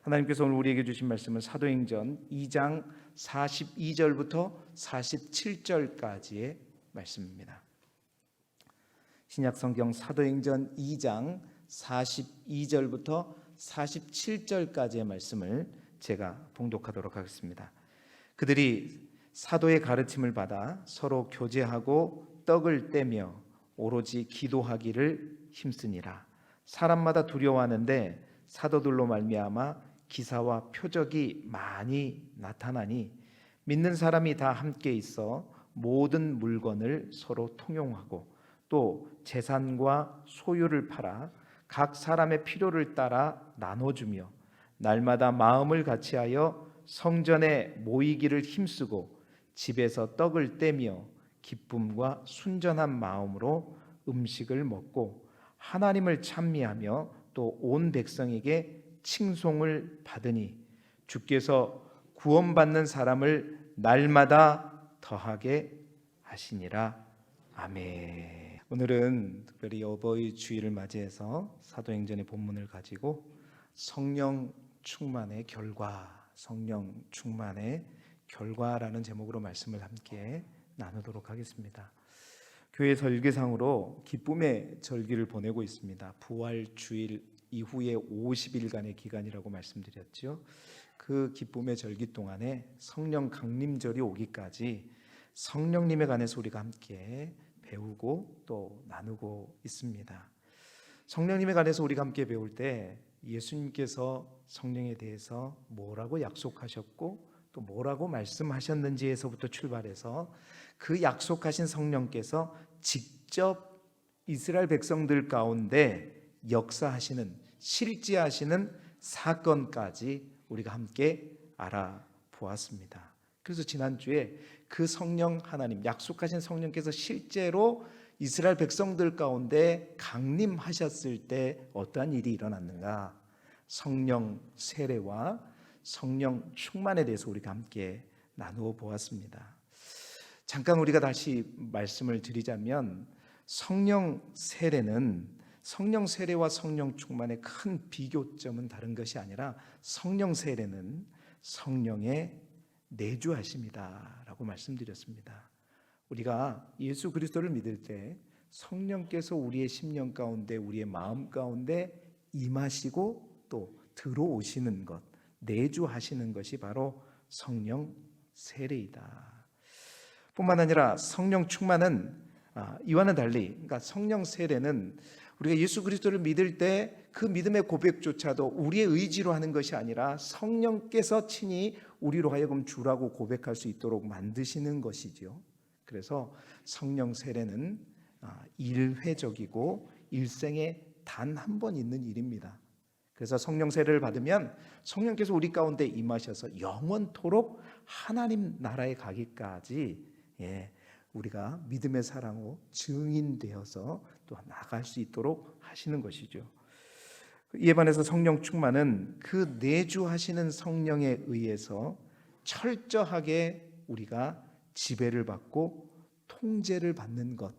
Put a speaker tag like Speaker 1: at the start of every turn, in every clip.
Speaker 1: 하나님께서 오늘 우리에게 주신 말씀은 사도행전 2장 42절부터 47절까지의 말씀입니다. 신약성경 사도행전 2장 42절부터 47절까지의 말씀을 제가 봉독하도록 하겠습니다. 그들이 사도의 가르침을 받아 서로 교제하고 떡을 떼며 오로지 기도하기를 힘쓰니라. 사람마다 두려워하는데 사도들로 말미암아 기사와 표적이 많이 나타나니 믿는 사람이 다 함께 있어 모든 물건을 서로 통용하고 또 재산과 소유를 팔아 각 사람의 필요를 따라 나눠주며 날마다 마음을 같이하여 성전에 모이기를 힘쓰고 집에서 떡을 떼며 기쁨과 순전한 마음으로 음식을 먹고 하나님을 찬미하며 또 온 백성에게 칭송을 받으니 주께서 구원받는 사람을 날마다 더하게 하시니라. 아멘. 오늘은 특별히 어버이 주일을 맞이해서 사도행전의 본문을 가지고 성령 충만의 결과, 성령 충만의 결과라는 제목으로 말씀을 함께 나누도록 하겠습니다. 교회 설계상으로 기쁨의 절기를 보내고 있습니다. 부활 주일 이후에 50일간의 기간이라고 말씀드렸죠. 그 기쁨의 절기 동안에 성령 강림절이 오기까지 성령님에 관해서 우리가 함께 배우고 또 나누고 있습니다. 성령님에 관해서 우리가 함께 배울 때 예수님께서 성령에 대해서 뭐라고 약속하셨고 또 뭐라고 말씀하셨는지에서부터 출발해서 그 약속하신 성령께서 직접 이스라엘 백성들 가운데 역사하시는, 실제하시는 사건까지 우리가 함께 알아보았습니다. 그래서 지난주에 그 성령 하나님, 약속하신 성령께서 실제로 이스라엘 백성들 가운데 강림하셨을 때 어떠한 일이 일어났는가, 성령 세례와 성령 충만에 대해서 우리가 함께 나누어 보았습니다. 잠깐 우리가 다시 말씀을 드리자면 성령 세례와 성령 충만의 큰 비교점은 다른 것이 아니라 성령 세례는 성령의 내주하심이다라고 말씀드렸습니다. 우리가 예수 그리스도를 믿을 때 성령께서 우리의 심령 가운데, 우리의 마음 가운데 임하시고 또 들어오시는 것, 내주하시는 것이 바로 성령 세례이다. 뿐만 아니라 성령 충만은 이와는 달리, 그러니까 성령 세례는 우리가 예수 그리스도를 믿을 때 그 믿음의 고백조차도 우리의 의지로 하는 것이 아니라 성령께서 친히 우리로 하여금 주라고 고백할 수 있도록 만드시는 것이죠. 그래서 성령 세례는 일회적이고 일생에 단 한 번 있는 일입니다. 그래서 성령 세례를 받으면 성령께서 우리 가운데 임하셔서 영원토록 하나님 나라에 가기까지 우리가 믿음의 사랑으로 증인되어서 또 나아갈 수 있도록 하시는 것이죠. 이에 반해서 성령 충만은 그 내주하시는 성령에 의해서 철저하게 우리가 지배를 받고 통제를 받는 것,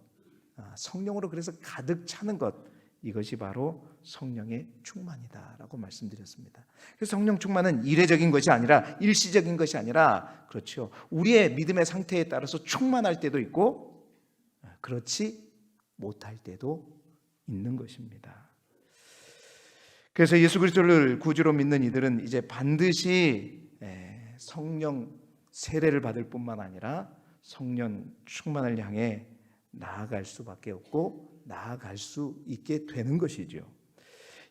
Speaker 1: 성령으로 그래서 가득 차는 것, 이것이 바로 성령의 충만이다라고 말씀드렸습니다. 그래서 성령 충만은 이례적인 것이 아니라 일시적인 것이 아니라, 그렇죠, 우리의 믿음의 상태에 따라서 충만할 때도 있고 그렇지 못할 때도 있는 것입니다. 그래서 예수 그리스도를 구주로 믿는 이들은 이제 반드시 성령 세례를 받을 뿐만 아니라 성령 충만을 향해 나아갈 수밖에 없고 나아갈 수 있게 되는 것이죠.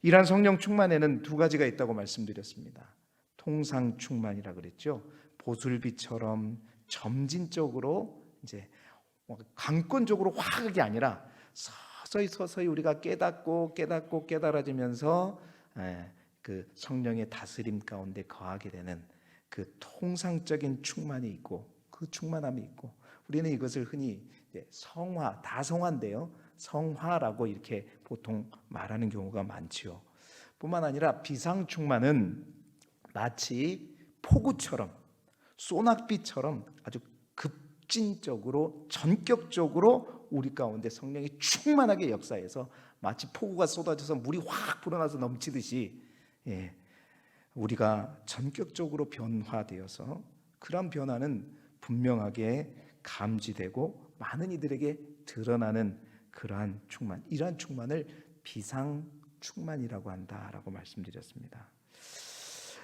Speaker 1: 이러한 성령 충만에는 두 가지가 있다고 말씀드렸습니다. 통상 충만이라 그랬죠. 보슬비처럼 점진적으로 이제 강권적으로 확이 아니라 서서히 우리가 깨닫고 깨달아지면서 그 성령의 다스림 가운데 거하게 되는 그 통상적인 충만이 있고, 그 충만함이 있고, 우리는 이것을 흔히 성화, 다성화인데요, 성화라고 이렇게 보통 말하는 경우가 많지요. 뿐만 아니라 비상 충만은 마치 폭우처럼, 소낙비처럼 아주 급진적으로, 전격적으로 우리 가운데 성령이 충만하게 역사해서 마치 폭우가 쏟아져서 물이 확 불어나서 넘치듯이 우리가 전격적으로 변화되어서 그런 변화는 분명하게 감지되고 많은 이들에게 드러나는 그러한 충만, 이러한 충만을 비상 충만이라고 한다라고 말씀드렸습니다.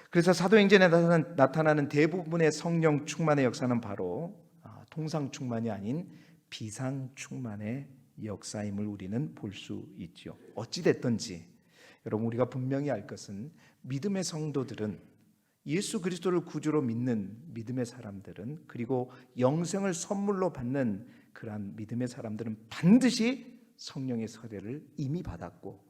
Speaker 1: 그래서 사도행전에 나타나는 대부분의 성령 충만의 역사는 바로 통상 충만이 아닌 비상 충만의 역사임을 우리는 볼 수 있죠. 어찌 됐든지 여러분, 우리가 분명히 알 것은 믿음의 성도들은, 예수 그리스도를 구주로 믿는 믿음의 사람들은, 그리고 영생을 선물로 받는 그러한 믿음의 사람들은 반드시 성령의 세례를 이미 받았고,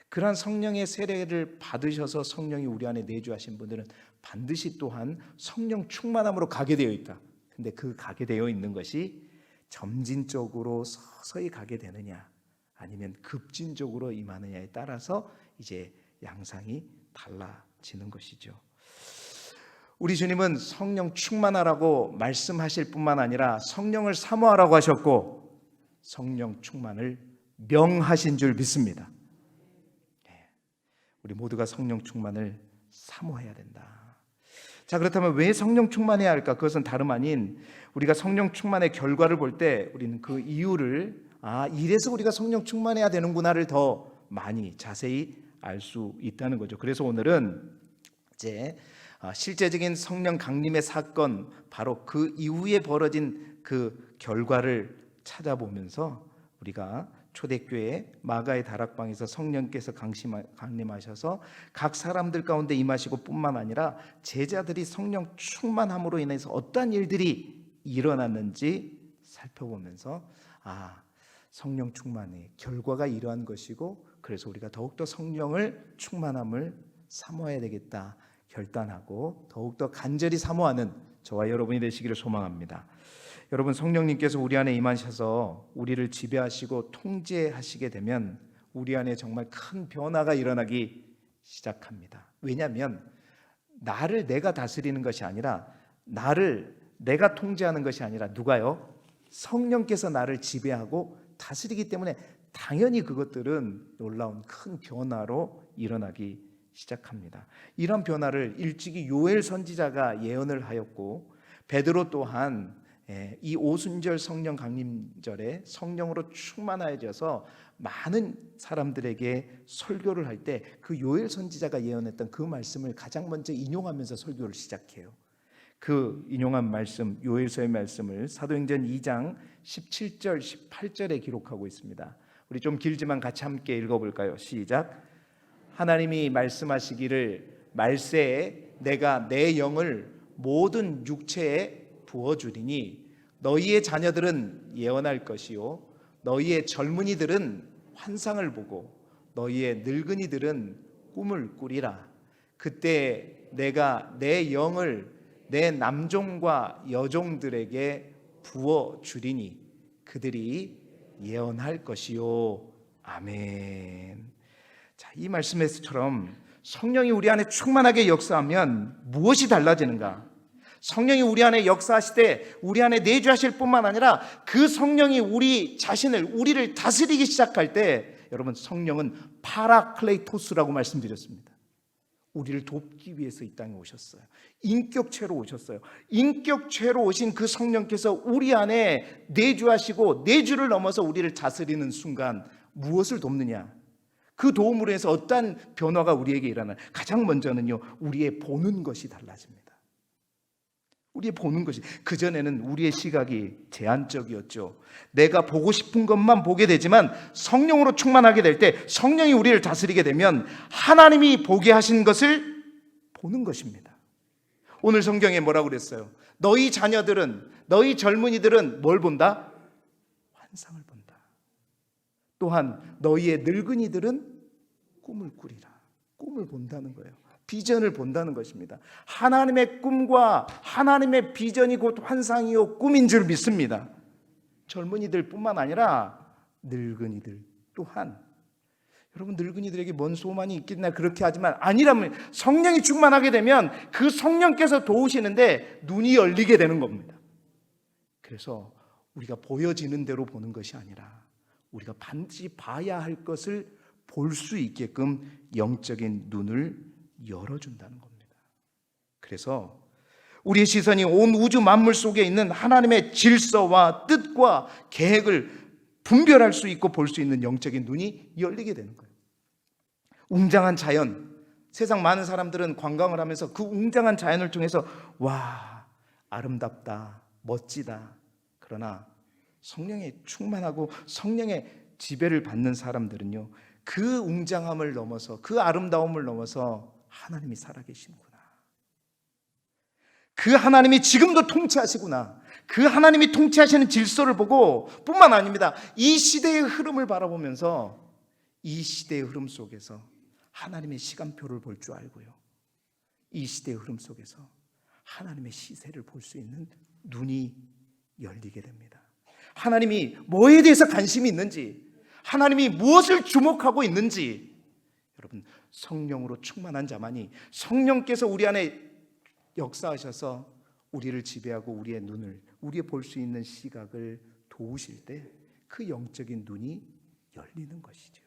Speaker 1: 그러한 성령의 세례를 받으셔서 성령이 우리 안에 내주하신 분들은 반드시 또한 성령 충만함으로 가게 되어 있다. 근데 그 가게 되어 있는 것이 점진적으로 서서히 가게 되느냐, 아니면 급진적으로 임하느냐에 따라서 이제 양상이 달라지는 것이죠. 우리 주님은 성령 충만하라고 말씀하실 뿐만 아니라 성령을 사모하라고 하셨고, 성령 충만을 명하신 줄 믿습니다. 우리 모두가 성령 충만을 사모해야 된다. 자, 그렇다면 왜 성령 충만해야 할까? 그것은 다름 아닌, 우리가 성령 충만의 결과를 볼 때 우리는 그 이유를, 이래서 우리가 성령 충만해야 되는구나를 더 많이 자세히 알 수 있다는 거죠. 그래서 오늘은 이제 실제적인 성령 강림의 사건, 바로 그 이후에 벌어진 그 결과를 찾아보면서 우리가 초대교회 마가의 다락방에서 성령께서 강림하셔서 각 사람들 가운데 임하시고 뿐만 아니라 제자들이 성령 충만함으로 인해서 어떠한 일들이 일어났는지 살펴보면서 성령 충만의 결과가 이러한 것이고, 그래서 우리가 더욱더 성령을 충만함을 사모해야 되겠다 결단하고 더욱더 간절히 사모하는 저와 여러분이 되시기를 소망합니다. 여러분, 성령님께서 우리 안에 임하셔서 우리를 지배하시고 통제하시게 되면 우리 안에 정말 큰 변화가 일어나기 시작합니다. 왜냐하면 나를 내가 다스리는 것이 아니라, 나를 내가 통제하는 것이 아니라 누가요? 성령께서 나를 지배하고 다스리기 때문에 당연히 그것들은 놀라운 큰 변화로 일어나기 시작합니다. 이런 변화를 일찍이 요엘 선지자가 예언을 하였고, 베드로 또한 이 오순절 성령 강림절에 성령으로 충만하여져서 많은 사람들에게 설교를 할 때 그 요엘 선지자가 예언했던 그 말씀을 가장 먼저 인용하면서 설교를 시작해요. 그 인용한 말씀, 요엘서의 말씀을 사도행전 2장 17절 18절에 기록하고 있습니다. 우리 좀 길지만 같이 함께 읽어볼까요? 시작. 하나님이 말씀하시기를 말세에 내가 내 영을 모든 육체에 부어주리니 너희의 자녀들은 예언할 것이요 너희의 젊은이들은 환상을 보고 너희의 늙은이들은 꿈을 꾸리라. 그때 내가 내 영을 내 남종과 여종들에게 부어주리니 그들이 예언할 것이요. 아멘. 자, 이 말씀에서처럼 성령이 우리 안에 충만하게 역사하면 무엇이 달라지는가? 성령이 우리 안에 역사하실 때 우리 안에 내주하실 뿐만 아니라 그 성령이 우리 자신을, 우리를 다스리기 시작할 때, 여러분, 성령은 파라클레이토스라고 말씀드렸습니다. 우리를 돕기 위해서 이 땅에 오셨어요. 인격체로 오셨어요. 인격체로 오신 그 성령께서 우리 안에 내주하시고 내주를 넘어서 우리를 다스리는 순간 무엇을 돕느냐? 그 도움으로 해서 어떠한 변화가 우리에게 일어나요? 가장 먼저는요, 우리의 보는 것이 달라집니다. 우리의 보는 것이, 그전에는 우리의 시각이 제한적이었죠. 내가 보고 싶은 것만 보게 되지만 성령으로 충만하게 될 때, 성령이 우리를 다스리게 되면 하나님이 보게 하신 것을 보는 것입니다. 오늘 성경에 뭐라고 그랬어요? 너희 자녀들은, 너희 젊은이들은 뭘 본다? 환상을 본다. 또한 너희의 늙은이들은 꿈을 꾸리라. 꿈을 본다는 거예요. 비전을 본다는 것입니다. 하나님의 꿈과 하나님의 비전이 곧 환상이요 꿈인 줄 믿습니다. 젊은이들 뿐만 아니라 늙은이들 또한. 여러분, 늙은이들에게 뭔 소망이 있겠나 그렇게 하지만, 아니라면 성령이 충만하게 되면 그 성령께서 도우시는데 눈이 열리게 되는 겁니다. 그래서 우리가 보여지는 대로 보는 것이 아니라 우리가 반드시 봐야 할 것을 볼 수 있게끔 영적인 눈을 열어준다는 겁니다. 그래서 우리의 시선이 온 우주 만물 속에 있는 하나님의 질서와 뜻과 계획을 분별할 수 있고 볼 수 있는 영적인 눈이 열리게 되는 거예요. 웅장한 자연, 세상 많은 사람들은 관광을 하면서 그 웅장한 자연을 통해서 와, 아름답다, 멋지다. 그러나 성령에 충만하고 성령의 지배를 받는 사람들은요, 그 웅장함을 넘어서, 그 아름다움을 넘어서 하나님이 살아계시는구나, 그 하나님이 지금도 통치하시구나, 그 하나님이 통치하시는 질서를 보고 뿐만 아닙니다, 이 시대의 흐름을 바라보면서 이 시대의 흐름 속에서 하나님의 시간표를 볼 줄 알고요, 이 시대의 흐름 속에서 하나님의 시세를 볼 수 있는 눈이 열리게 됩니다. 하나님이 뭐에 대해서 관심이 있는지, 하나님이 무엇을 주목하고 있는지, 여러분, 성령으로 충만한 자만이, 성령께서 우리 안에 역사하셔서 우리를 지배하고 우리의 눈을, 우리의 볼 수 있는 시각을 도우실 때 그 영적인 눈이 열리는 것이죠.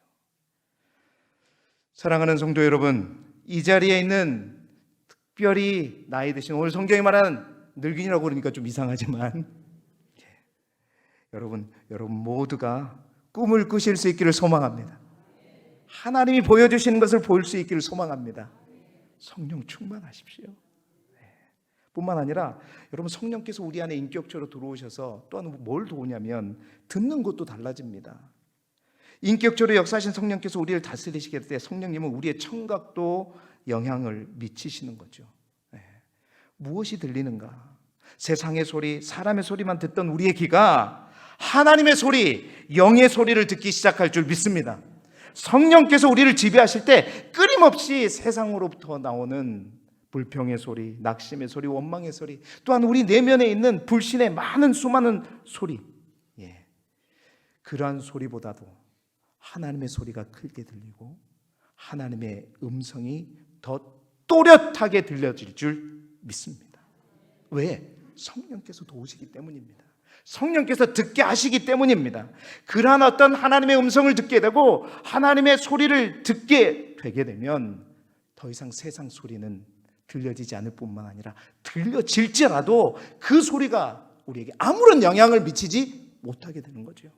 Speaker 1: 사랑하는 성도 여러분, 이 자리에 있는 특별히 나이 드신, 오늘 성경이 말하는 늙은이라고 그러니까 좀 이상하지만 여러분 모두가 꿈을 꾸실 수 있기를 소망합니다. 하나님이 보여주시는 것을 볼 수 있기를 소망합니다. 성령 충만하십시오. 뿐만 아니라 여러분, 성령께서 우리 안에 인격적으로 들어오셔서 또한 뭘 도우냐면 듣는 것도 달라집니다. 인격적으로 역사하신 성령께서 우리를 다스리시게 될 때 성령님은 우리의 청각도 영향을 미치시는 거죠. 무엇이 들리는가? 세상의 소리, 사람의 소리만 듣던 우리의 귀가 하나님의 소리, 영의 소리를 듣기 시작할 줄 믿습니다. 성령께서 우리를 지배하실 때 끊임없이 세상으로부터 나오는 불평의 소리, 낙심의 소리, 원망의 소리, 또한 우리 내면에 있는 불신의 많은 수많은 소리, 그러한 소리보다도 하나님의 소리가 크게 들리고 하나님의 음성이 더 또렷하게 들려질 줄 믿습니다. 왜? 성령께서 도우시기 때문입니다. 성령께서 듣게 하시기 때문입니다. 그러한 어떤 하나님의 음성을 듣게 되고 하나님의 소리를 듣게 되게 되면 더 이상 세상 소리는 들려지지 않을 뿐만 아니라 들려질지라도 그 소리가 우리에게 아무런 영향을 미치지 못하게 되는 거죠.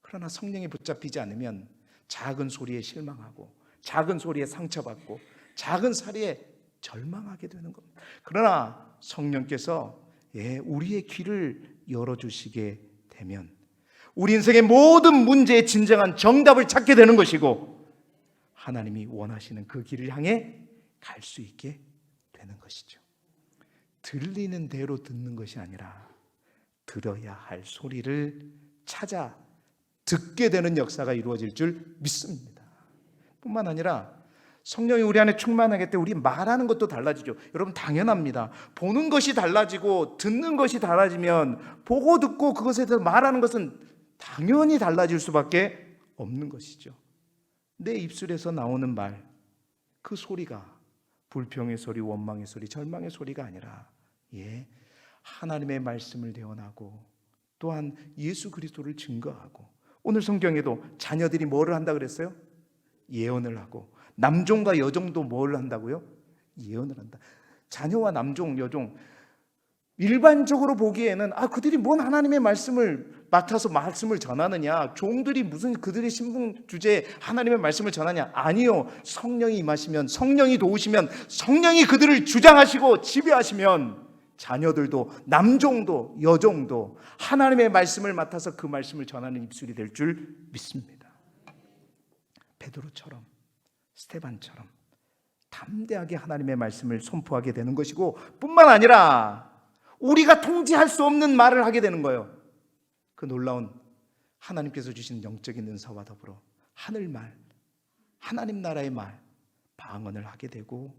Speaker 1: 그러나 성령이 붙잡히지 않으면 작은 소리에 실망하고 작은 소리에 상처받고 작은 소리에 절망하게 되는 겁니다. 그러나 성령께서 우리의 귀를 열어주시게 되면 우리 인생의 모든 문제의 진정한 정답을 찾게 되는 것이고 하나님이 원하시는 그 길을 향해 갈 수 있게 되는 것이죠. 들리는 대로 듣는 것이 아니라 들어야 할 소리를 찾아 듣게 되는 역사가 이루어질 줄 믿습니다. 뿐만 아니라 성령이 우리 안에 충만하게 때 우리 말하는 것도 달라지죠. 여러분, 당연합니다. 보는 것이 달라지고 듣는 것이 달라지면 보고 듣고 그것에 대해서 말하는 것은 당연히 달라질 수밖에 없는 것이죠. 내 입술에서 나오는 말, 그 소리가 불평의 소리, 원망의 소리, 절망의 소리가 아니라 하나님의 말씀을 대언하고 또한 예수 그리스도를 증거하고, 오늘 성경에도 자녀들이 뭐를 한다 그랬어요? 예언을 하고, 남종과 여종도 뭘 한다고요? 예언을 한다. 자녀와 남종, 여종, 일반적으로 보기에는 그들이 뭔 하나님의 말씀을 맡아서 말씀을 전하느냐, 종들이 무슨 그들의 신분 주제에 하나님의 말씀을 전하냐. 아니요. 성령이 임하시면, 성령이 도우시면, 성령이 그들을 주장하시고 지배하시면 자녀들도 남종도 여종도 하나님의 말씀을 맡아서 그 말씀을 전하는 입술이 될 줄 믿습니다. 베드로처럼, 스데반처럼 담대하게 하나님의 말씀을 선포하게 되는 것이고, 뿐만 아니라 우리가 통제할 수 없는 말을 하게 되는 거예요. 그 놀라운 하나님께서 주신 영적인 은사와 더불어 하늘말, 하나님 나라의 말, 방언을 하게 되고,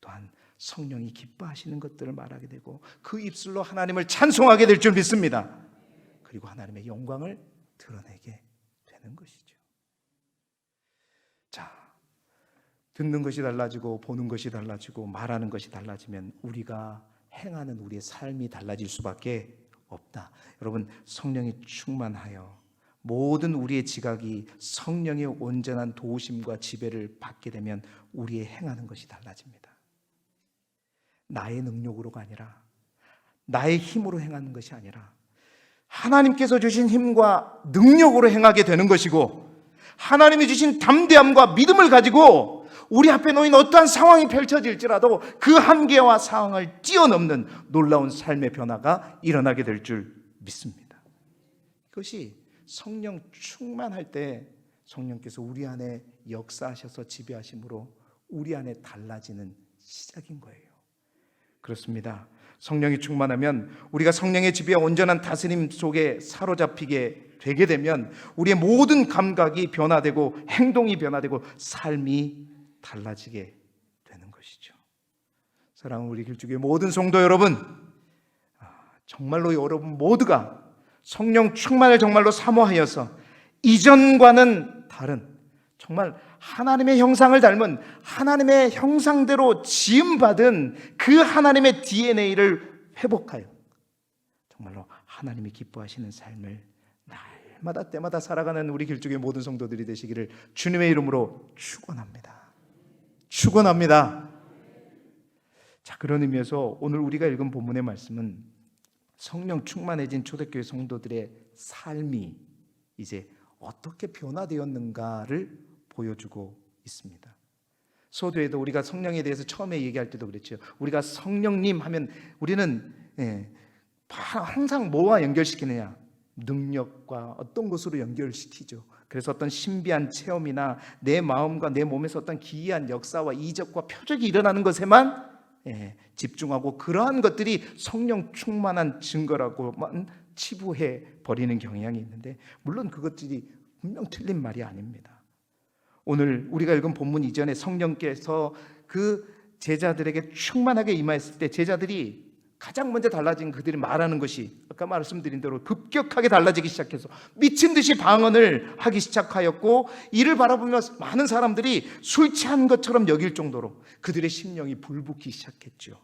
Speaker 1: 또한 성령이 기뻐하시는 것들을 말하게 되고 그 입술로 하나님을 찬송하게 될 줄 믿습니다. 그리고 하나님의 영광을 드러내게 되는 것이죠. 자, 듣는 것이 달라지고 보는 것이 달라지고 말하는 것이 달라지면 우리가 행하는 우리의 삶이 달라질 수밖에 없다. 여러분, 성령이 충만하여 모든 우리의 지각이 성령의 온전한 도우심과 지배를 받게 되면 우리의 행하는 것이 달라집니다. 나의 능력으로가 아니라, 나의 힘으로 행하는 것이 아니라 하나님께서 주신 힘과 능력으로 행하게 되는 것이고, 하나님이 주신 담대함과 믿음을 가지고 우리 앞에 놓인 어떠한 상황이 펼쳐질지라도 그 한계와 상황을 뛰어넘는 놀라운 삶의 변화가 일어나게 될 줄 믿습니다. 이것이 성령 충만할 때 성령께서 우리 안에 역사하셔서 지배하심으로 우리 안에 달라지는 시작인 거예요. 그렇습니다. 성령이 충만하면, 우리가 성령의 지배와 온전한 다스림 속에 사로잡히게 되게 되면 우리의 모든 감각이 변화되고 행동이 변화되고 삶이 달라지게 되는 것이죠. 사랑하는 우리 길쭉의 모든 성도 여러분, 정말로 여러분 모두가 성령 충만을 정말로 사모하여서 이전과는 다른, 정말 하나님의 형상을 닮은, 하나님의 형상대로 지음받은 그 하나님의 DNA를 회복하여 정말로 하나님이 기뻐하시는 삶을 날마다 때마다 살아가는 우리 길쭉의 모든 성도들이 되시기를 주님의 이름으로 축원합니다. 축원합니다. 자, 그런 의미에서 오늘 우리가 읽은 본문의 말씀은 성령 충만해진 초대교회 성도들의 삶이 이제 어떻게 변화되었는가를 보여주고 있습니다. 서두에도 우리가 성령에 대해서 처음에 얘기할 때도 그랬죠. 우리가 성령님 하면 우리는 항상 뭐와 연결시키느냐? 능력과 어떤 것으로 연결시키죠. 그래서 어떤 신비한 체험이나 내 마음과 내 몸에서 어떤 기이한 역사와 이적과 표적이 일어나는 것에만 집중하고, 그러한 것들이 성령 충만한 증거라고만 치부해 버리는 경향이 있는데, 물론 그것들이 분명 틀린 말이 아닙니다. 오늘 우리가 읽은 본문 이전에 성령께서 그 제자들에게 충만하게 임하였을 때 제자들이 가장 먼저 달라진, 그들이 말하는 것이 아까 말씀드린 대로 급격하게 달라지기 시작해서 미친 듯이 방언을 하기 시작하였고, 이를 바라보며 많은 사람들이 술 취한 것처럼 여길 정도로 그들의 심령이 불붙기 시작했죠.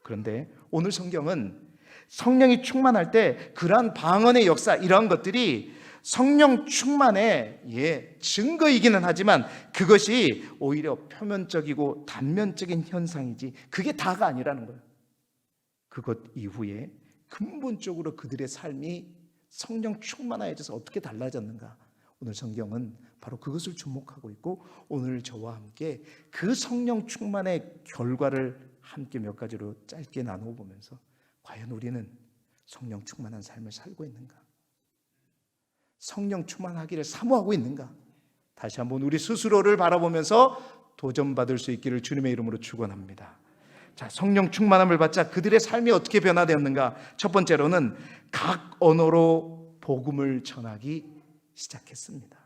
Speaker 1: 그런데 오늘 성경은 성령이 충만할 때 그러한 방언의 역사, 이러한 것들이 성령 충만의 증거이기는 하지만 그것이 오히려 표면적이고 단면적인 현상이지 그게 다가 아니라는 거예요. 그것 이후에 근본적으로 그들의 삶이 성령 충만하여져서 어떻게 달라졌는가, 오늘 성경은 바로 그것을 주목하고 있고, 오늘 저와 함께 그 성령 충만의 결과를 함께 몇 가지로 짧게 나누어 보면서 과연 우리는 성령 충만한 삶을 살고 있는가, 성령 충만하기를 사모하고 있는가, 다시 한번 우리 스스로를 바라보면서 도전받을 수 있기를 주님의 이름으로 축원합니다. 자, 성령 충만함을 받자 그들의 삶이 어떻게 변화되었는가? 첫 번째로는 각 언어로 복음을 전하기 시작했습니다.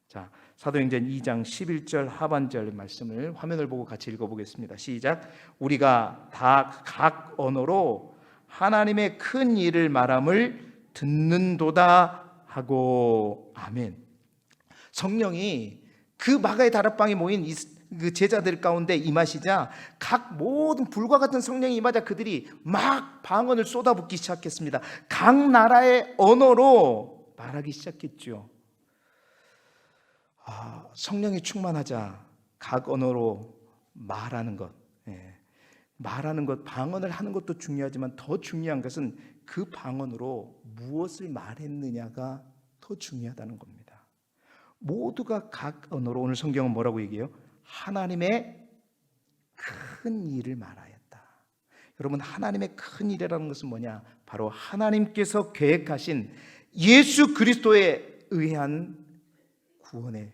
Speaker 1: 자, 사도행전 2장 11절 하반절 말씀을 화면을 보고 같이 읽어보겠습니다. 시작. 우리가 다 각 언어로 하나님의 큰 일을 말함을 듣는도다 하고. 아멘. 성령이 그 마가의 다락방에 모인 그 제자들 가운데 임하시자 각 모든 불과 같은 성령이 임하자 그들이 막 방언을 쏟아붓기 시작했습니다. 각 나라의 언어로 말하기 시작했죠. 성령이 충만하자 각 언어로 말하는 것, 말하는 것, 방언을 하는 것도 중요하지만 더 중요한 것은 그 방언으로 무엇을 말했느냐가 더 중요하다는 겁니다. 모두가 각 언어로, 오늘 성경은 뭐라고 얘기해요? 하나님의 큰 일을 말하였다. 여러분, 하나님의 큰 일이라는 것은 뭐냐? 바로 하나님께서 계획하신 예수 그리스도에 의한 구원의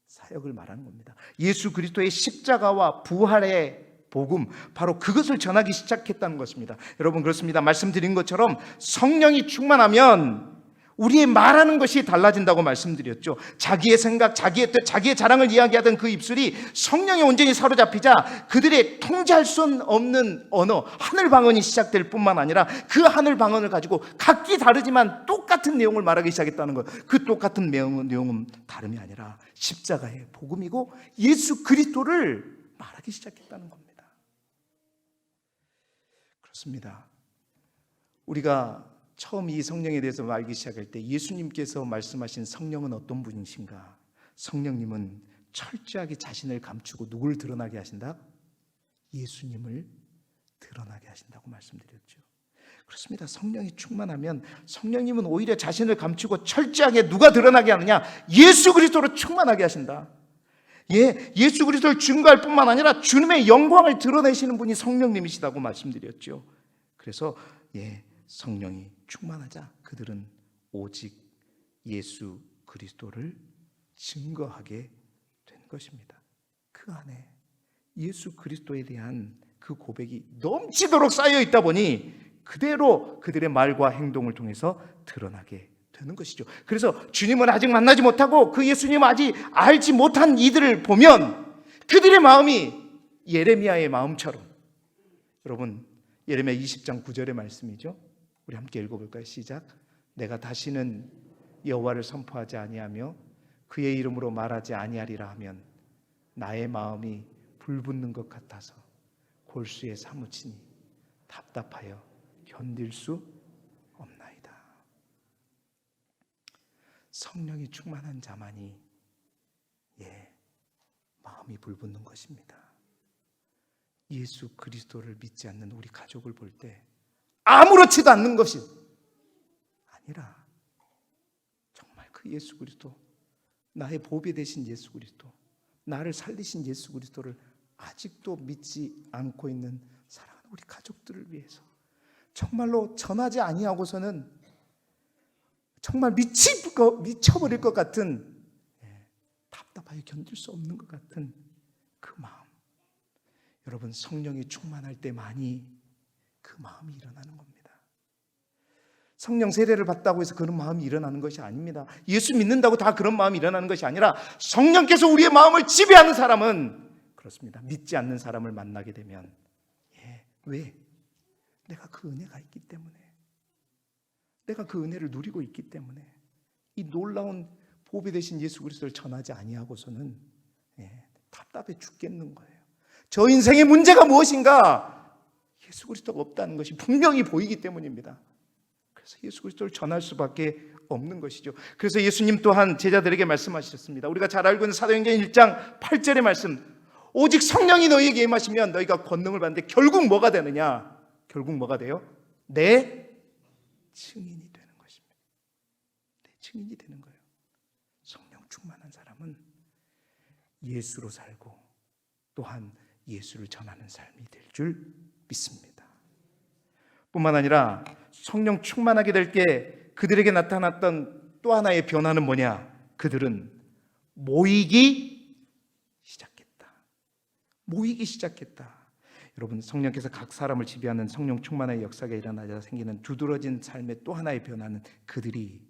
Speaker 1: 사역을 말하는 겁니다. 예수 그리스도의 십자가와 부활의 복음, 바로 그것을 전하기 시작했다는 것입니다. 여러분, 그렇습니다. 말씀드린 것처럼 성령이 충만하면 우리의 말하는 것이 달라진다고 말씀드렸죠. 자기의 생각, 자기의 뜻, 자기의 자랑을 이야기하던 그 입술이 성령에 온전히 사로잡히자 그들의 통제할 수 없는 언어, 하늘 방언이 시작될 뿐만 아니라 그 하늘 방언을 가지고 각기 다르지만 똑같은 내용을 말하기 시작했다는 것. 그 똑같은 내용은 다름이 아니라 십자가의 복음이고 예수 그리스도를 말하기 시작했다는 겁니다. 그렇습니다. 우리가 처음 이 성령에 대해서 알기 시작할 때 예수님께서 말씀하신 성령은 어떤 분이신가? 성령님은 철저하게 자신을 감추고 누구를 드러나게 하신다? 예수님을 드러나게 하신다고 말씀드렸죠. 그렇습니다. 성령이 충만하면 성령님은 오히려 자신을 감추고 철저하게 누가 드러나게 하느냐? 예수 그리스도로 충만하게 하신다. 예수 그리스도를 증거할 뿐만 아니라 주님의 영광을 드러내시는 분이 성령님이시다고 말씀드렸죠. 그래서 성령이 충만하자 그들은 오직 예수 그리스도를 증거하게 된 것입니다. 그 안에 예수 그리스도에 대한 그 고백이 넘치도록 쌓여 있다 보니 그대로 그들의 말과 행동을 통해서 드러나게 되는 것이죠. 그래서 주님을 아직 만나지 못하고 그 예수님을 아직 알지 못한 이들을 보면 그들의 마음이 예레미야의 마음처럼, 여러분 예레미야 20장 9절의 말씀이죠. 우리 함께 읽어볼까요? 시작. 내가 다시는 여호와를 선포하지 아니하며 그의 이름으로 말하지 아니하리라 하면 나의 마음이 불붙는 것 같아서 골수에 사무치니 답답하여 견딜 수 없나이다. 성령이 충만한 자만이 마음이 불붙는 것입니다. 예수 그리스도를 믿지 않는 우리 가족을 볼 때 아무렇지도 않는 것이 아니라 정말 그 예수 그리스도, 나의 보배 되신 예수 그리스도, 나를 살리신 예수 그리스도를 아직도 믿지 않고 있는 사랑하는 우리 가족들을 위해서 정말로 전하지 아니하고서는 정말 미쳐버릴 것 같은, 답답하게 견딜 수 없는 것 같은 그 마음. 여러분, 성령이 충만할 때만이 그 마음이 일어나는 겁니다. 성령 세례를 받다고 해서 그런 마음이 일어나는 것이 아닙니다. 예수 믿는다고 다 그런 마음이 일어나는 것이 아니라 성령께서 우리의 마음을 지배하는 사람은 그렇습니다. 믿지 않는 사람을 만나게 되면 왜? 내가 그 은혜가 있기 때문에, 내가 그 은혜를 누리고 있기 때문에 이 놀라운 보배 되신 예수 그리스도를 전하지 아니하고서는 답답해 죽겠는 거예요. 저 인생의 문제가 무엇인가? 예수 그리스도가 없다는 것이 분명히 보이기 때문입니다. 그래서 예수 그리스도를 전할 수밖에 없는 것이죠. 그래서 예수님 또한 제자들에게 말씀하셨습니다. 우리가 잘 알고 있는 사도행전 1장 8절의 말씀, 오직 성령이 너희에게 임하시면 너희가 권능을 받는데 결국 뭐가 되느냐? 결국 뭐가 돼요? 내 증인이 되는 것입니다. 내 증인이 되는 거예요. 성령 충만한 사람은 예수로 살고 또한 예수를 전하는 삶이 될 줄 믿습니다. 뿐만 아니라 성령 충만하게 될 게 그들에게 나타났던 또 하나의 변화는 뭐냐? 그들은 모이기 시작했다. 모이기 시작했다. 여러분, 성령께서 각 사람을 지배하는 성령 충만의 역사가 일어나자 생기는 두드러진 삶의 또 하나의 변화는 그들이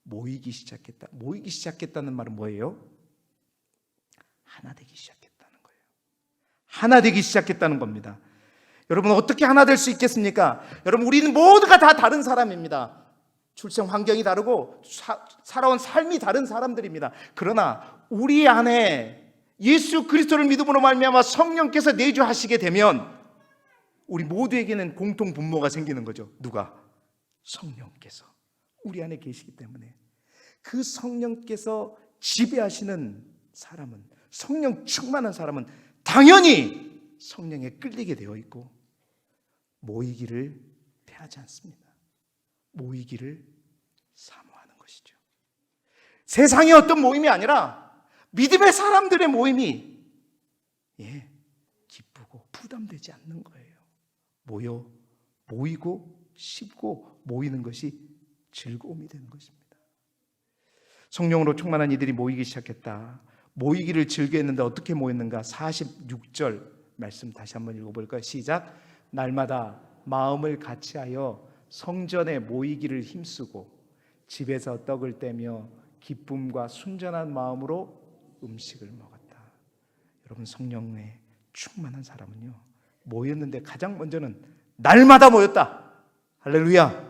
Speaker 1: 모이기 시작했다. 모이기 시작했다는 말은 뭐예요? 하나 되기 시작했다는 거예요. 하나 되기 시작했다는 겁니다. 여러분, 어떻게 하나 될 수 있겠습니까? 여러분, 우리는 모두가 다 다른 사람입니다. 출생 환경이 다르고 살아온 삶이 다른 사람들입니다. 그러나 우리 안에 예수 그리스도를 믿음으로 말미암아 성령께서 내주하시게 되면 우리 모두에게는 공통 분모가 생기는 거죠. 누가? 성령께서 우리 안에 계시기 때문에 그 성령께서 지배하시는 사람은, 성령 충만한 사람은 당연히 성령에 끌리게 되어 있고 모이기를 패하지 않습니다. 모이기를 사모하는 것이죠. 세상의 어떤 모임이 아니라 믿음의 사람들의 모임이 기쁘고 부담되지 않는 거예요. 모이고 싶고 모이는 것이 즐거움이 되는 것입니다. 성령으로 충만한 이들이 모이기 시작했다. 모이기를 즐겨했는데 어떻게 모였는가? 46절 말씀 다시 한번 읽어볼까요? 시작. 날마다 마음을 같이하여 성전에 모이기를 힘쓰고 집에서 떡을 떼며 기쁨과 순전한 마음으로 음식을 먹었다. 여러분, 성령에 충만한 사람은요, 모였는데 가장 먼저는 날마다 모였다. 할렐루야.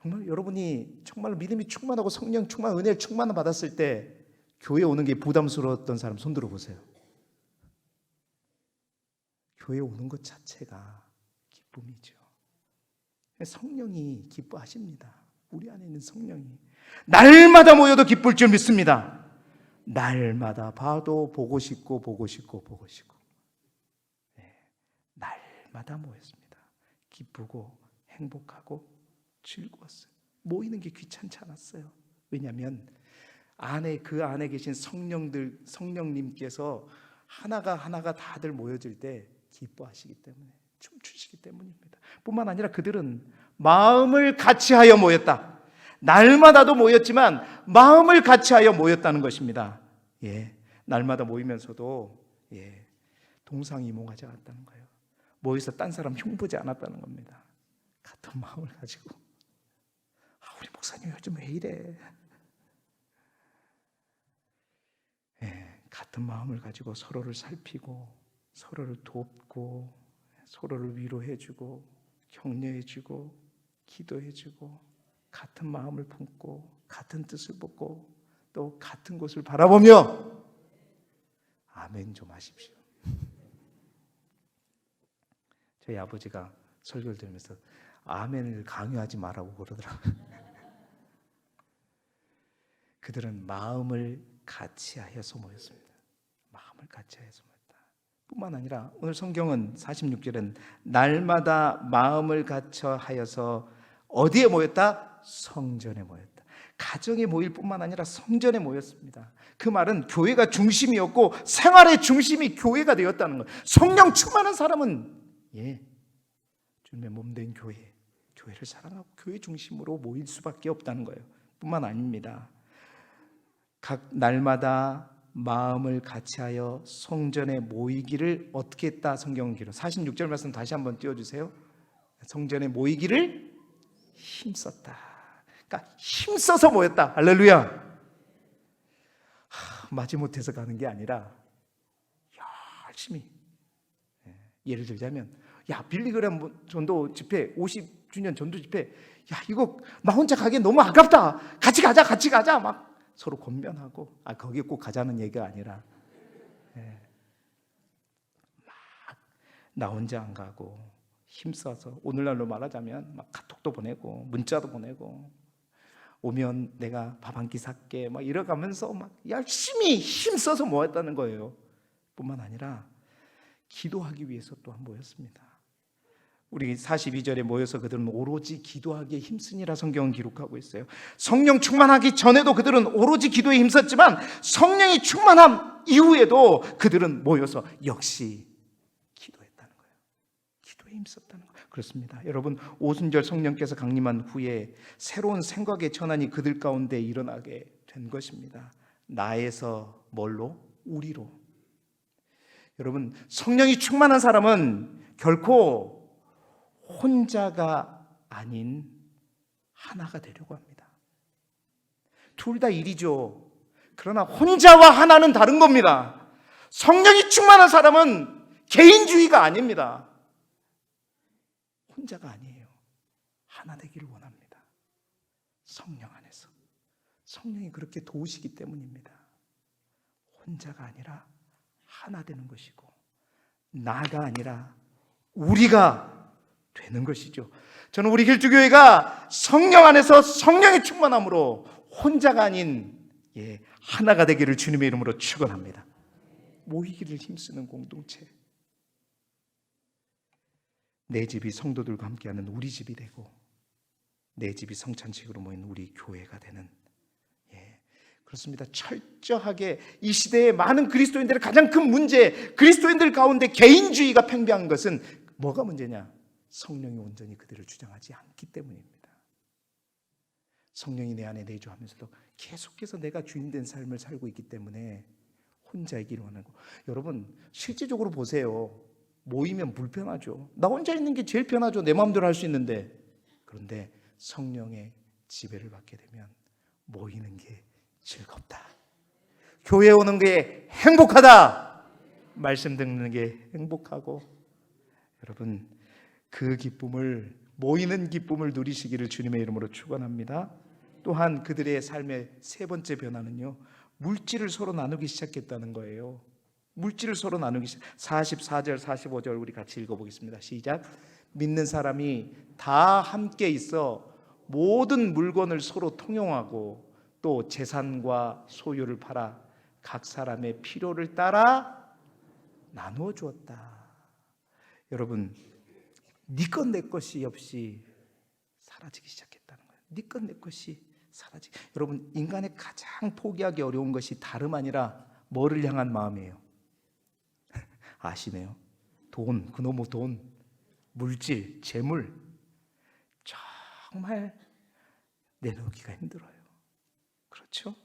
Speaker 1: 정말 여러분이 정말 믿음이 충만하고 성령 충만, 은혜를 충만을 받았을 때 교회 오는 게 부담스러웠던 사람 손 들어보세요. 교회 오는 것 자체가 기쁨이죠. 성령이 기뻐하십니다. 우리 안에 있는 성령이 날마다 모여도 기쁠 줄 믿습니다. 날마다 봐도 보고 싶고 보고 싶고 보고 싶고, 날마다 모였습니다. 기쁘고 행복하고 즐거웠어요. 모이는 게 귀찮지 않았어요. 왜냐하면 그 안에 계신 성령님께서 하나가 다들 모여질 때 기뻐하시기 때문에, 춤추시기 때문입니다. 뿐만 아니라 그들은 마음을 같이하여 모였다. 날마다도 모였지만 마음을 같이하여 모였다는 것입니다. 날마다 모이면서도 동상이몽하지 않았다는 거예요. 모여서 딴 사람 흉보지 않았다는 겁니다. 같은 마음을 가지고, 우리 목사님 요즘 왜 이래? 같은 마음을 가지고 서로를 살피고, 서로를 돕고, 서로를 위로해주고, 격려해주고, 기도해주고, 같은 마음을 품고, 같은 뜻을 품고, 또 같은 곳을 바라보며 아멘 좀 하십시오. 저희 아버지가 설교를 들으면서 아멘을 강요하지 말라고 그러더라고요. 그들은 마음을 같이하여서 모였습니다. 마음을 같이하여서 모였다. 뿐만 아니라 오늘 성경은 46절은 날마다 마음을 같이하여서 어디에 모였다? 성전에 모였다. 가정에 모일 뿐만 아니라 성전에 모였습니다. 그 말은 교회가 중심이었고 생활의 중심이 교회가 되었다는 거예요. 성령 충만한 사람은 주님의 몸된 교회를 사랑하고 교회 중심으로 모일 수밖에 없다는 거예요. 뿐만 아닙니다. 각 날마다 마음을 같이하여 성전에 모이기를 어떻게 했다? 성경은 기록. 46절 말씀 다시 한번 띄워주세요. 성전에 모이기를 힘썼다. 그러니까 힘써서 모였다. 할렐루야. 마지못해서 가는 게 아니라 열심히. 예를 들자면 빌리그램 전도 집회 50주년 전도 집회, 이거 나 혼자 가기엔 너무 아깝다. 같이 가자. 막 서로 권면하고, 거기에 꼭 가자는 얘기가 아니라 막 나 혼자 안 가고 힘써서, 오늘날로 말하자면 막 카톡도 보내고 문자도 보내고, 오면 내가 밥 한 끼 살게 막 이러가면서 막 열심히 힘써서 모았다는 거예요. 뿐만 아니라 기도하기 위해서 또한 모였습니다. 우리 42절에 모여서 그들은 오로지 기도하기에 힘쓰니라 성경은 기록하고 있어요. 성령 충만하기 전에도 그들은 오로지 기도에 힘썼지만 성령이 충만함 이후에도 그들은 모여서 역시 기도했다는 거예요. 기도에 힘썼다는 거예요. 그렇습니다. 여러분, 오순절 성령께서 강림한 후에 새로운 생각의 전환이 그들 가운데 일어나게 된 것입니다. 나에서 뭘로? 우리로. 여러분, 성령이 충만한 사람은 결코 혼자가 아닌 하나가 되려고 합니다. 둘 다 일이죠. 그러나 혼자와 하나는 다른 겁니다. 성령이 충만한 사람은 개인주의가 아닙니다. 혼자가 아니에요. 하나 되기를 원합니다. 성령 안에서. 성령이 그렇게 도우시기 때문입니다. 혼자가 아니라 하나 되는 것이고, 나가 아니라 우리가 되는 것이죠. 저는 우리 길주교회가 성령 안에서 성령의 충만함으로 혼자가 아닌 하나가 되기를 주님의 이름으로 축원합니다. 모이기를 힘쓰는 공동체. 내 집이 성도들과 함께하는 우리 집이 되고, 내 집이 성찬식으로 모인 우리 교회가 되는, 그렇습니다. 철저하게 이 시대의 많은 그리스도인들의 가장 큰 문제, 그리스도인들 가운데 개인주의가 팽배한 것은 뭐가 문제냐? 성령이 온전히 그들을 주장하지 않기 때문입니다. 성령이 내 안에 내주하면서도 계속해서 내가 주인된 삶을 살고 있기 때문에 혼자이기를 원하고, 여러분 실질적으로 보세요. 모이면 불편하죠. 나 혼자 있는 게 제일 편하죠. 내 마음대로 할 수 있는데. 그런데 성령의 지배를 받게 되면 모이는 게 즐겁다. 교회 오는 게 행복하다. 말씀 듣는 게 행복하고, 여러분 그 기쁨을, 모이는 기쁨을 누리시기를 주님의 이름으로 축원합니다. 또한 그들의 삶의 세 번째 변화는요, 물질을 서로 나누기 시작했다는 거예요. 물질을 서로 나누기 시작. 44절 45절 우리 같이 읽어보겠습니다. 시작. 믿는 사람이 다 함께 있어 모든 물건을 서로 통용하고 또 재산과 소유를 팔아 각 사람의 필요를 따라 나누어 주었다. 여러분, 네 것 내 것이 없이 사라지기 시작했다는 거예요. 네 것 내 것이 사라지기. 여러분, 인간의 가장 포기하기 어려운 것이 다름 아니라 뭐를 향한 마음이에요? 아시네요. 돈, 그놈의 돈, 물질, 재물. 정말 내놓기가 힘들어요. 그렇죠?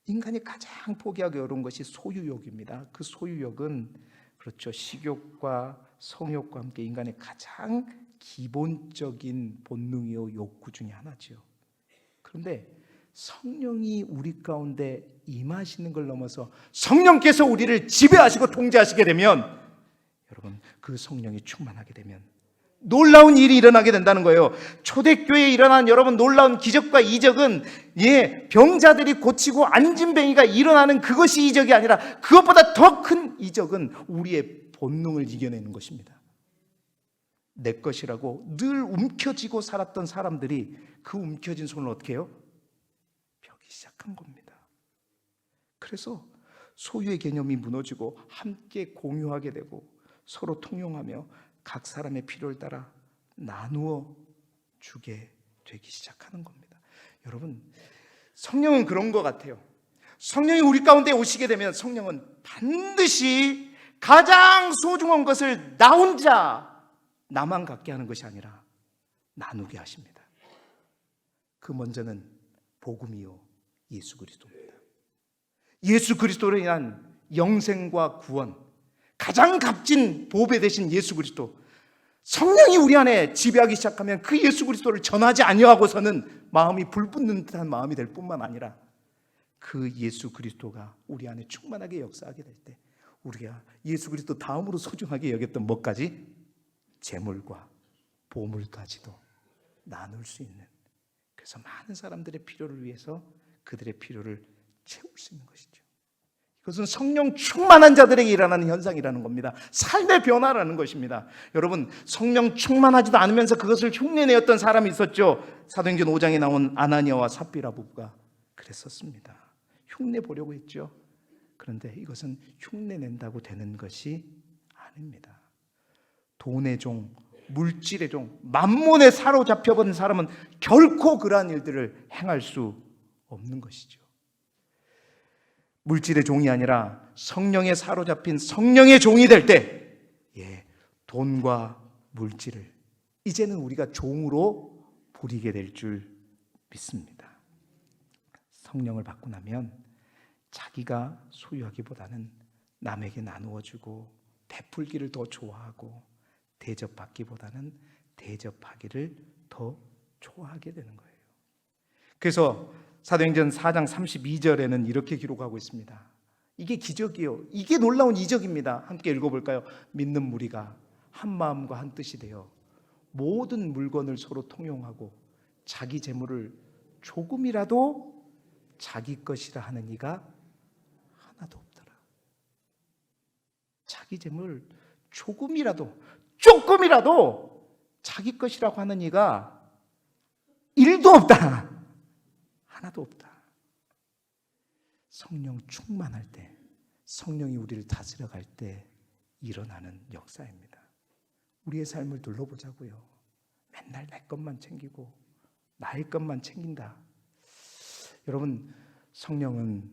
Speaker 1: 인간이 가장 포기하기 어려운 것이 소유욕입니다. 그 소유욕은 그렇죠, 식욕과 성욕과 함께 인간의 가장 기본적인 본능이요 욕구 중에 하나죠. 그런데 성령이 우리 가운데 임하시는 걸 넘어서 성령께서 우리를 지배하시고 통제하시게 되면, 여러분, 그 성령이 충만하게 되면 놀라운 일이 일어나게 된다는 거예요. 초대교회에 일어난 여러분 놀라운 기적과 이적은 병자들이 고치고 안진뱅이가 일어나는 그것이 이적이 아니라 그것보다 더 큰 이적은 우리의 본능을 이겨내는 것입니다. 내 것이라고 늘 움켜쥐고 살았던 사람들이 그 움켜진 손을 어떻게 해요? 펴기 시작한 겁니다. 그래서 소유의 개념이 무너지고 함께 공유하게 되고 서로 통용하며 각 사람의 필요를 따라 나누어 주게 되기 시작하는 겁니다. 여러분, 성령은 그런 것 같아요. 성령이 우리 가운데 오시게 되면 성령은 반드시 가장 소중한 것을 나 혼자 나만 갖게 하는 것이 아니라 나누게 하십니다. 그 먼저는 복음이요 예수 그리스도입니다. 예수 그리스도로 인한 영생과 구원, 가장 값진 보배 되신 예수 그리스도, 성령이 우리 안에 지배하기 시작하면 그 예수 그리스도를 전하지 아니하고서는 마음이 불붙는 듯한 마음이 될 뿐만 아니라 그 예수 그리스도가 우리 안에 충만하게 역사하게 될 때 우리가 예수 그리스도 다음으로 소중하게 여겼던 것까지, 재물과 보물까지도 나눌 수 있는, 그래서 많은 사람들의 필요를 위해서 그들의 필요를 채울 수 있는 것이죠. 그것은 성령 충만한 자들에게 일어나는 현상이라는 겁니다. 삶의 변화라는 것입니다. 여러분, 성령 충만하지도 않으면서 그것을 흉내내었던 사람이 있었죠. 사도행전 5장에 나온 아나니아와 삽비라 부부가 그랬었습니다. 흉내 보려고 했죠. 그런데 이것은 흉내낸다고 되는 것이 아닙니다. 돈의 종, 물질의 종, 만몬에 사로잡혀본 사람은 결코 그러한 일들을 행할 수 없는 것이죠. 물질의 종이 아니라 성령에 사로잡힌 성령의 종이 될 때, 돈과 물질을 이제는 우리가 종으로 부리게 될 줄 믿습니다. 성령을 받고 나면 자기가 소유하기보다는 남에게 나누어 주고 베풀기를 더 좋아하고 대접받기보다는 대접하기를 더 좋아하게 되는 거예요. 그래서 사도행전 4장 32절에는 이렇게 기록하고 있습니다. 이게 기적이에요. 이게 놀라운 이적입니다. 함께 읽어볼까요? 믿는 무리가 한 마음과 한 뜻이 되어 모든 물건을 서로 통용하고 자기 재물을 조금이라도 자기 것이라 하는 이가 하나도 없더라. 자기 재물 조금이라도 자기 것이라고 하는 이가 1도 없다. 하나도 없다. 성령 충만할 때, 성령이 우리를 다스려 갈 때 일어나는 역사입니다. 우리의 삶을 둘러보자고요. 맨날 내 것만 챙기고 나의 것만 챙긴다. 여러분, 성령은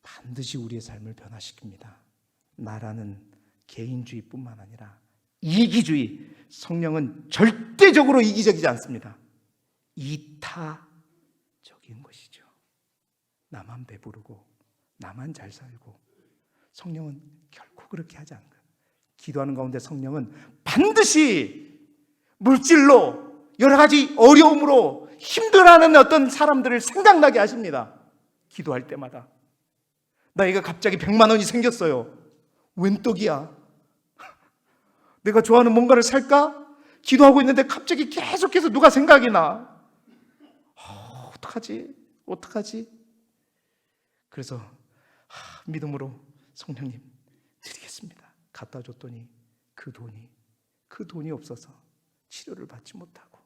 Speaker 1: 반드시 우리의 삶을 변화시킵니다. 나라는 개인주의뿐만 아니라 이기주의, 성령은 절대적으로 이기적이지 않습니다. 이타적인 것이죠. 나만 배부르고 나만 잘 살고. 성령은 결코 그렇게 하지 않는 거예요. 기도하는 가운데 성령은 반드시 물질로, 여러 가지 어려움으로 힘들어하는 어떤 사람들을 생각나게 하십니다. 기도할 때마다. 나이가 갑자기 100만 원이 생겼어요. 웬 떡이야? 내가 좋아하는 뭔가를 살까? 기도하고 있는데 갑자기 계속해서 누가 생각이 나. 어떡하지? 그래서 믿음으로 성령님 드리겠습니다. 갖다 줬더니 그 돈이 없어서 치료를 받지 못하고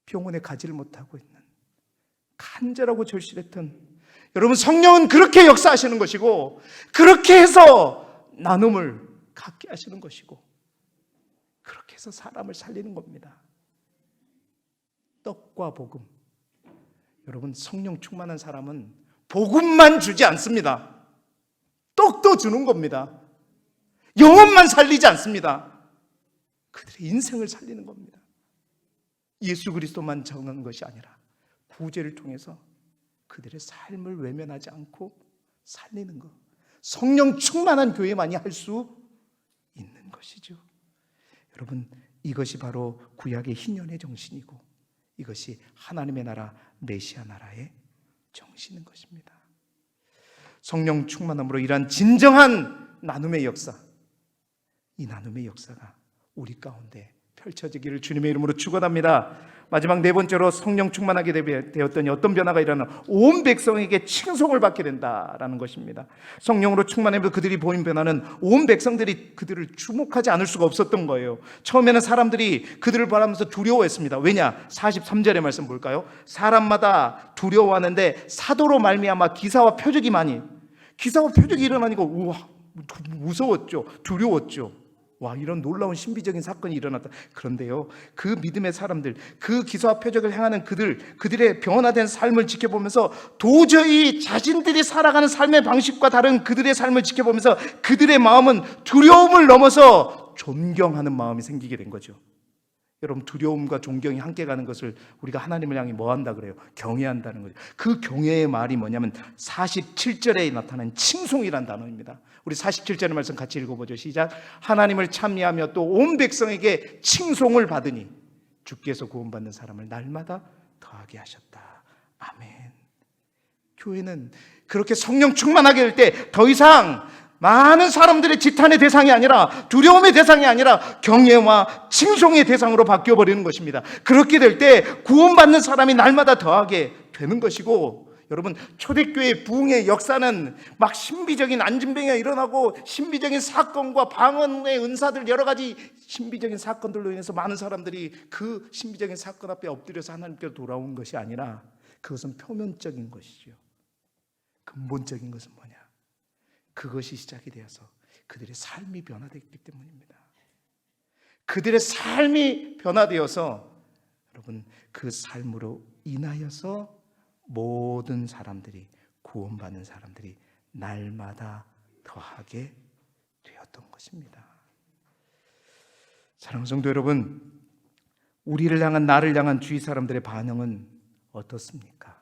Speaker 1: 병원에 가지를 못하고 있는 간절하고 절실했던, 여러분, 성령은 그렇게 역사하시는 것이고 그렇게 해서 나눔을 갖게 하시는 것이고 그렇게 해서 사람을 살리는 겁니다. 떡과 복음. 여러분, 성령 충만한 사람은 복음만 주지 않습니다. 떡도 주는 겁니다. 영혼만 살리지 않습니다. 그들의 인생을 살리는 겁니다. 예수 그리스도만 정한 것이 아니라 구제를 통해서 그들의 삶을 외면하지 않고 살리는 것. 성령 충만한 교회만이 할 수 있는 것이죠. 여러분, 이것이 바로 구약의 희년의 정신이고 이것이 하나님의 나라 메시아 나라의 정신인 것입니다. 성령 충만함으로 일한 진정한 나눔의 역사, 이 나눔의 역사가 우리 가운데 펼쳐지기를 주님의 이름으로 축원합니다. 마지막 네 번째로 성령 충만하게 되었더니 어떤 변화가 일어나 온 백성에게 칭송을 받게 된다라는 것입니다. 성령으로 충만하면서 그들이 보인 변화는 온 백성들이 그들을 주목하지 않을 수가 없었던 거예요. 처음에는 사람들이 그들을 바라면서 두려워했습니다. 왜냐? 43절의 말씀 볼까요? 사람마다 두려워하는데 사도로 말미암아 기사와 표적이 일어나니까 우와, 무서웠죠. 두려웠죠. 와, 이런 놀라운 신비적인 사건이 일어났다. 그런데요, 그 믿음의 사람들, 그 기사와 표적을 행하는 그들의 변화된 삶을 지켜보면서 도저히 자신들이 살아가는 삶의 방식과 다른 그들의 삶을 지켜보면서 그들의 마음은 두려움을 넘어서 존경하는 마음이 생기게 된 거죠. 여러분, 두려움과 존경이 함께 가는 것을 우리가 하나님을 향해 뭐 한다 그래요? 경외한다는 거죠. 그 경외의 말이 뭐냐면 47절에 나타난 칭송이라는 단어입니다. 우리 47절의 말씀 같이 읽어보죠. 시작. 하나님을 찬미하며 또 온 백성에게 칭송을 받으니 주께서 구원받는 사람을 날마다 더하게 하셨다. 아멘. 교회는 그렇게 성령 충만하게 될 때 더 이상 많은 사람들의 지탄의 대상이 아니라, 두려움의 대상이 아니라 경외와 칭송의 대상으로 바뀌어버리는 것입니다. 그렇게 될 때 구원받는 사람이 날마다 더하게 되는 것이고, 여러분, 초대교회 부흥의 역사는 막 신비적인 안진뱅이가 일어나고 신비적인 사건과 방언의 은사들, 여러 가지 신비적인 사건들로 인해서 많은 사람들이 그 신비적인 사건 앞에 엎드려서 하나님께로 돌아온 것이 아니라, 그것은 표면적인 것이죠. 근본적인 것은 뭐냐? 그것이 시작이 되어서 그들의 삶이 변화됐기 때문입니다. 그들의 삶이 변화되어서 여러분, 그 삶으로 인하여서 모든 사람들이, 구원받는 사람들이 날마다 더하게 되었던 것입니다. 사랑하는 성도 여러분, 우리를 향한, 나를 향한 주위 사람들의 반응은 어떻습니까?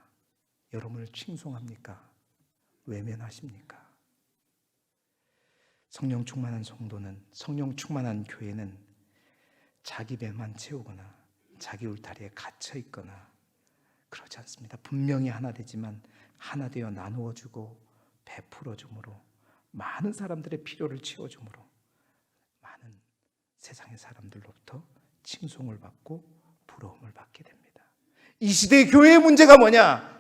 Speaker 1: 여러분을 칭송합니까? 외면하십니까? 성령 충만한 성도는, 성령 충만한 교회는 자기 배만 채우거나 자기 울타리에 갇혀 있거나 그러지 않습니다. 분명히 하나 되지만 하나 되어 나누어 주고 베풀어 줌으로 많은 사람들의 필요를 채워 줌으로 많은 세상의 사람들로부터 칭송을 받고 부러움을 받게 됩니다. 이 시대의 교회의 문제가 뭐냐?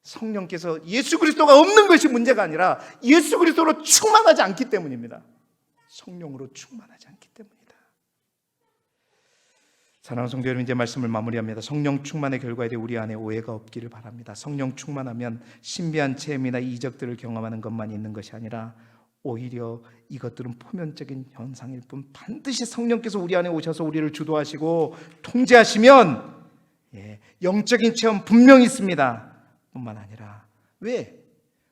Speaker 1: 성령께서, 예수 그리스도가 없는 것이 문제가 아니라 예수 그리스도로 충만하지 않기 때문입니다. 성령으로 충만하지 않기 때문이다. 사랑하는 성도 여러분, 이제 말씀을 마무리합니다. 성령 충만의 결과에 대해 우리 안에 오해가 없기를 바랍니다. 성령 충만하면 신비한 체험이나 이적들을 경험하는 것만 있는 것이 아니라 오히려 이것들은 표면적인 현상일 뿐, 반드시 성령께서 우리 안에 오셔서 우리를 주도하시고 통제하시면 영적인 체험 분명히 있습니다. 뿐만 아니라, 왜?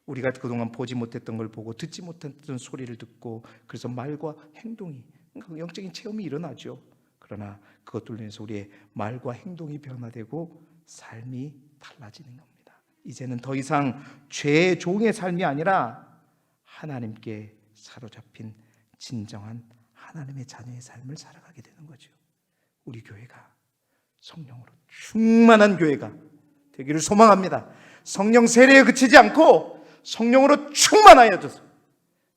Speaker 1: 우리가 그동안 보지 못했던 걸 보고 듣지 못했던 소리를 듣고, 그래서 말과 행동이, 영적인 체험이 일어나죠. 그러나 그것들로 인해서 우리의 말과 행동이 변화되고 삶이 달라지는 겁니다. 이제는 더 이상 죄의 종의 삶이 아니라 하나님께 사로잡힌 진정한 하나님의 자녀의 삶을 살아가게 되는 거죠. 우리 교회가 성령으로 충만한 교회가 되기를 소망합니다. 성령 세례에 그치지 않고 성령으로 충만하여져서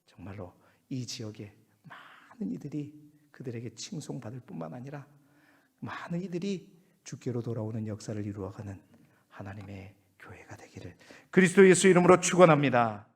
Speaker 1: 정말로 이 지역에 많은 이들이 그들에게 칭송받을 뿐만 아니라 많은 이들이 주께로 돌아오는 역사를 이루어가는 하나님의 교회가 되기를 그리스도 예수 이름으로 축원합니다.